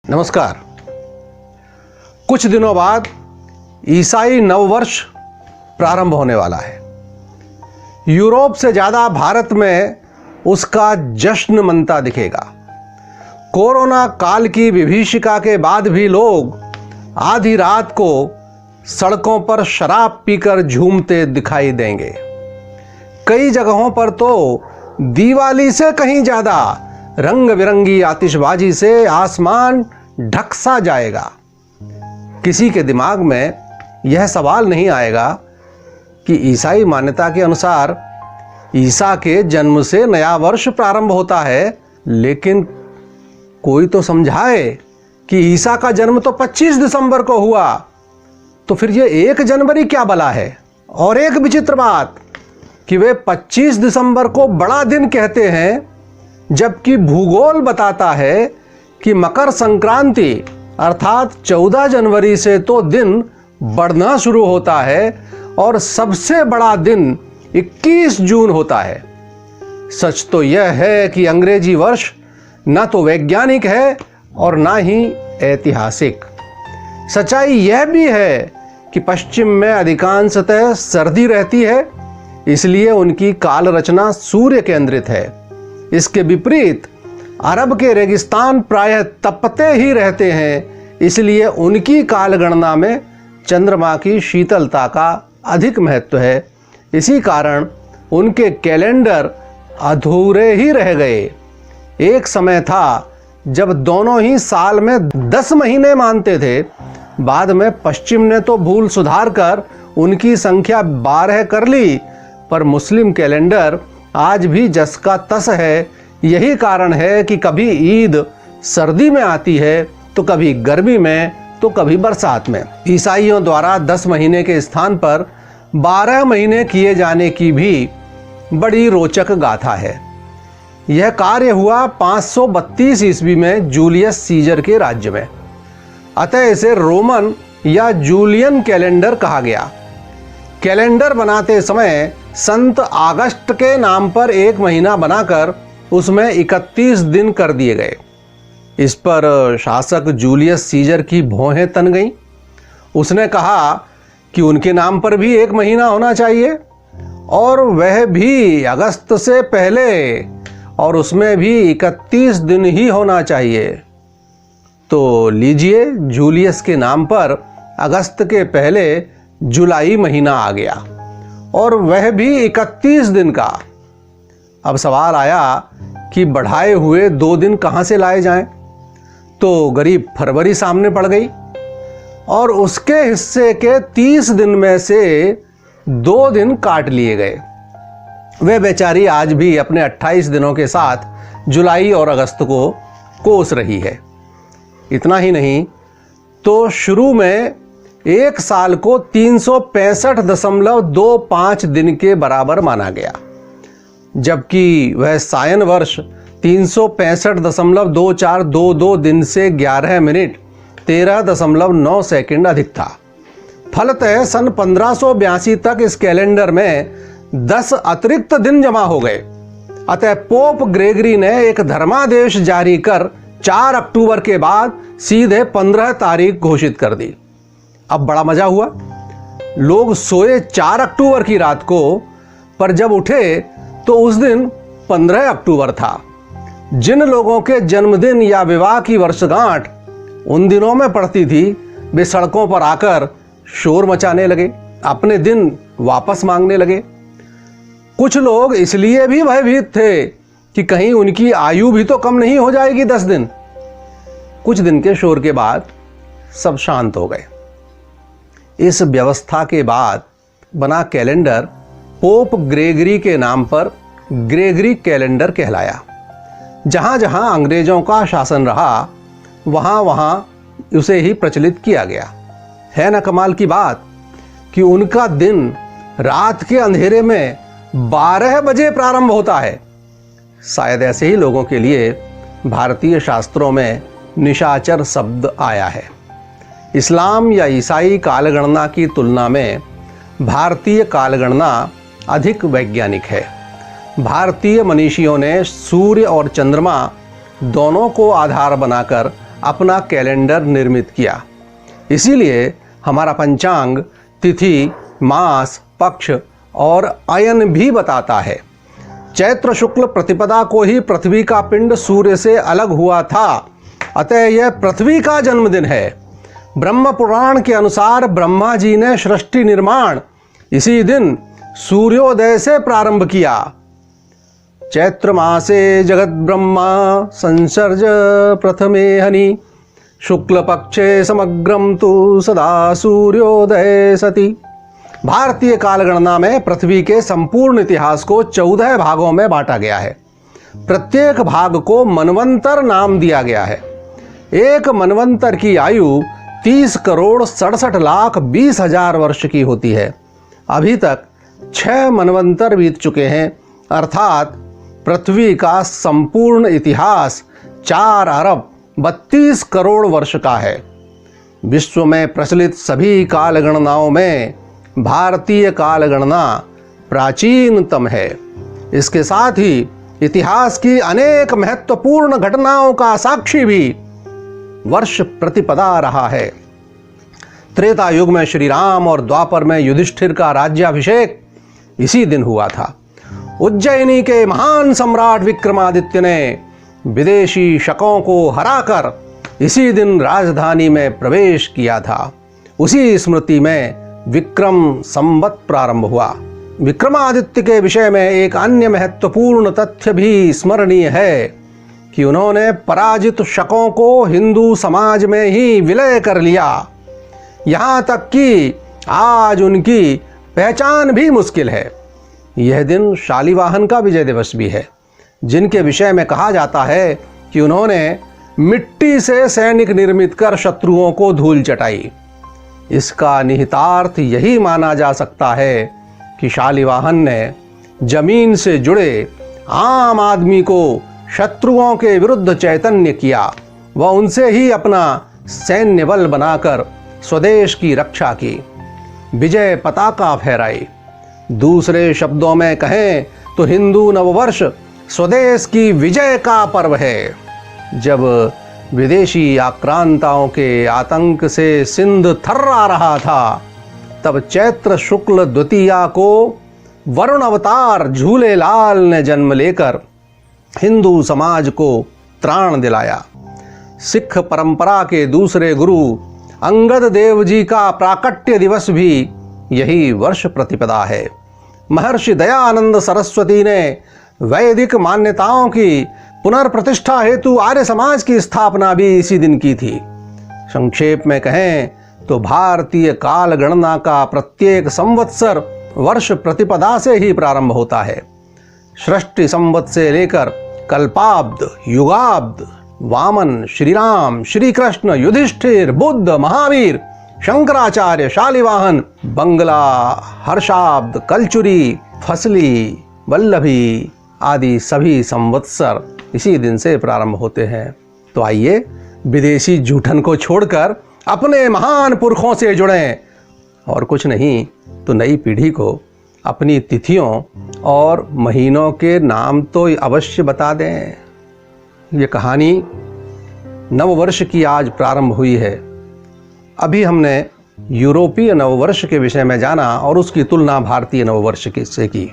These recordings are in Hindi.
नमस्कार। कुछ दिनों बाद ईसाई नववर्ष प्रारंभ होने वाला है। यूरोप से ज़्यादा भारत में उसका जश्न मनता दिखेगा। कोरोना काल की विभीषिका के बाद भी लोग आधी रात को सड़कों पर शराब पीकर झूमते दिखाई देंगे। कई जगहों पर तो दिवाली से कहीं ज़्यादा रंग बिरंगी आतिशबाजी से आसमान ढक सा जाएगा। किसी के दिमाग में यह सवाल नहीं आएगा कि ईसाई मान्यता के अनुसार ईसा के जन्म से नया वर्ष प्रारंभ होता है, लेकिन कोई तो समझाए कि ईसा का जन्म तो 25 दिसंबर को हुआ, तो फिर ये 1 जनवरी क्या भला है। और एक विचित्र बात कि वे 25 दिसंबर को बड़ा दिन कहते हैं, जबकि भूगोल बताता है कि मकर संक्रांति अर्थात 14 जनवरी से तो दिन बढ़ना शुरू होता है और सबसे बड़ा दिन 21 जून होता है। सच तो यह है कि अंग्रेजी वर्ष न तो वैज्ञानिक है और ना ही ऐतिहासिक। सच्चाई यह भी है कि पश्चिम में अधिकांशतः सर्दी रहती है, इसलिए उनकी काल रचना सूर्य केंद्रित है। इसके विपरीत अरब के रेगिस्तान प्रायः तपते ही रहते हैं, इसलिए उनकी काल गणना में चंद्रमा की शीतलता का अधिक महत्व है। इसी कारण उनके कैलेंडर अधूरे ही रह गए। एक समय था जब दोनों ही साल में 10 महीने मानते थे। बाद में पश्चिम ने तो भूल सुधार कर उनकी संख्या 12 कर ली, पर मुस्लिम कैलेंडर आज भी जस का तस है। यही कारण है कि कभी ईद सर्दी में आती है, तो कभी गर्मी में, तो कभी बरसात में। ईसाइयों द्वारा 10 महीने के स्थान पर 12 महीने किए जाने की भी बड़ी रोचक गाथा है। यह कार्य हुआ 532 ईस्वी में जूलियस सीजर के राज्य में। अतः इसे रोमन या जूलियन कैलेंडर कहा गया। कैलेंडर बनाते समय संत अगस्त के नाम पर एक महीना बनाकर उसमें 31 दिन कर दिए गए। इस पर शासक जूलियस सीजर की भौहें तन गईं। उसने कहा कि उनके नाम पर भी एक महीना होना चाहिए, और वह भी अगस्त से पहले, और उसमें भी 31 दिन ही होना चाहिए। तो लीजिए, जूलियस के नाम पर अगस्त के पहले जुलाई महीना आ गया, और वह भी 31 दिन का। अब सवाल आया कि बढ़ाए हुए 2 दिन कहां से लाए जाएं? तो गरीब फरवरी सामने पड़ गई, और उसके हिस्से के 30 दिन में से 2 दिन काट लिए गए। वे बेचारी आज भी अपने 28 दिनों के साथ जुलाई और अगस्त को कोस रही है। इतना ही नहीं, तो शुरू में एक साल को 365.25 दिन के बराबर माना गया, जबकि वह सायन वर्ष 365.2422 दिन से 11 मिनट 13.9 सेकंड अधिक था। फलतः सन 1582 तक इस कैलेंडर में 10 अतिरिक्त दिन जमा हो गए। अतः पोप ग्रेगरी ने एक धर्मादेश जारी कर 4 अक्टूबर के बाद सीधे 15 तारीख घोषित कर दी। अब बड़ा मजा हुआ। लोग सोए 4 अक्टूबर की रात को, पर जब उठे तो उस दिन 15 अक्टूबर था। जिन लोगों के जन्मदिन या विवाह की वर्षगांठ उन दिनों में पड़ती थी, वे सड़कों पर आकर शोर मचाने लगे, अपने दिन वापस मांगने लगे। कुछ लोग इसलिए भी भयभीत थे कि कहीं उनकी आयु भी तो कम नहीं हो जाएगी 10 दिन। कुछ दिन के शोर के बाद सब शांत हो गए। इस व्यवस्था के बाद बना कैलेंडर पोप ग्रेगरी के नाम पर ग्रेगरी कैलेंडर कहलाया। जहां जहां अंग्रेजों का शासन रहा, वहां वहां उसे ही प्रचलित किया गया। है ना कमाल की बात कि उनका दिन रात के अंधेरे में 12 बजे प्रारंभ होता है। शायद ऐसे ही लोगों के लिए भारतीय शास्त्रों में निशाचर शब्द आया है। इस्लाम या ईसाई कालगणना की तुलना में भारतीय कालगणना अधिक वैज्ञानिक है। भारतीय मनीषियों ने सूर्य और चंद्रमा दोनों को आधार बनाकर अपना कैलेंडर निर्मित किया। इसीलिए हमारा पंचांग तिथि, मास, पक्ष और अयन भी बताता है। चैत्र शुक्ल प्रतिपदा को ही पृथ्वी का पिंड सूर्य से अलग हुआ था, अतः यह पृथ्वी का जन्मदिन है। ब्रह्म पुराण के अनुसार ब्रह्मा जी ने सृष्टि निर्माण इसी दिन सूर्योदय से प्रारंभ किया। चैत्र मासे जगत ब्रह्मा संसर्ज प्रथमे हनि, शुक्ल पक्षे समग्रम तु सदा सूर्योदय सति। भारतीय कालगणना में पृथ्वी के संपूर्ण इतिहास को 14 भागों में बांटा गया है। प्रत्येक भाग को मनवंतर नाम दिया गया है। एक मनवंतर की आयु 30,67,20,000 वर्ष की होती है। अभी तक 6 मनवंतर बीत चुके हैं, अर्थात पृथ्वी का संपूर्ण इतिहास 4 अरब 32 करोड़ वर्ष का है। विश्व में प्रचलित सभी कालगणनाओं में भारतीय कालगणना प्राचीनतम है। इसके साथ ही इतिहास की अनेक महत्वपूर्ण घटनाओं का साक्षी भी वर्ष प्रतिपदा रहा है। त्रेता युग में श्री राम और द्वापर में युधिष्ठिर का राज्याभिषेक इसी दिन हुआ था। उज्जैनी के महान सम्राट विक्रमादित्य ने विदेशी शकों को हराकर इसी दिन राजधानी में प्रवेश किया था। उसी स्मृति में विक्रम संवत प्रारंभ हुआ। विक्रमादित्य के विषय में एक अन्य महत्वपूर्ण तथ्य भी स्मरणीय है कि उन्होंने पराजित शकों को हिंदू समाज में ही विलय कर लिया। यहाँ तक कि आज उनकी पहचान भी मुश्किल है। यह दिन शालिवाहन का विजय दिवस भी है, जिनके विषय में कहा जाता है कि उन्होंने मिट्टी से सैनिक निर्मित कर शत्रुओं को धूल चटाई। इसका निहितार्थ यही माना जा सकता है कि शालिवाहन ने जमीन से जुड़े आम आदमी को शत्रुओं के विरुद्ध चैतन्य किया व उनसे ही अपना सैन्य बल बनाकर स्वदेश की रक्षा की, विजय पताका फहराई। दूसरे शब्दों में कहें तो हिंदू नववर्ष स्वदेश की विजय का पर्व है। जब विदेशी आक्रांताओं के आतंक से सिंध थर्रा रहा था, तब चैत्र शुक्ल द्वितीया को वरुण अवतार झूलेलाल ने जन्म लेकर हिंदू समाज को त्राण दिलाया। सिख परंपरा के दूसरे गुरु अंगद देव जी का प्राकट्य दिवस भी यही वर्ष प्रतिपदा है। महर्षि दयानंद सरस्वती ने वैदिक मान्यताओं की पुनर्प्रतिष्ठा हेतु आर्य समाज की स्थापना भी इसी दिन की थी। संक्षेप में कहें तो भारतीय काल गणना का प्रत्येक संवत्सर वर्ष प्रतिपदा से ही प्रारंभ होता है। सृष्टि संवत से लेकर कल्पाब्द, युगाब्द, वामन, श्री राम, श्री कृष्ण, युधिष्ठिर, बुद्ध, महावीर, शंकराचार्य, शालिवाहन, बंगला, हर्षाब्द, कलचुरी, फसली, वल्लभी आदि सभी संवत्सर इसी दिन से प्रारंभ होते हैं। तो आइए विदेशी जूठन को छोड़कर अपने महान पुरखों से जुड़ें और कुछ नहीं तो नई पीढ़ी को अपनी तिथियों और महीनों के नाम तो अवश्य बता दें। ये कहानी नववर्ष की आज प्रारंभ हुई है। अभी हमने यूरोपीय नववर्ष के विषय में जाना और उसकी तुलना भारतीय नववर्ष से की।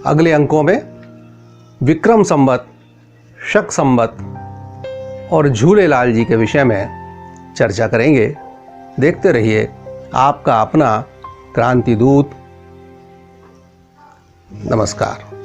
अगले अंकों में विक्रम संवत, शक संवत और झूलेलाल जी के विषय में चर्चा करेंगे। देखते रहिए आपका अपना क्रांति दूत। नमस्कार।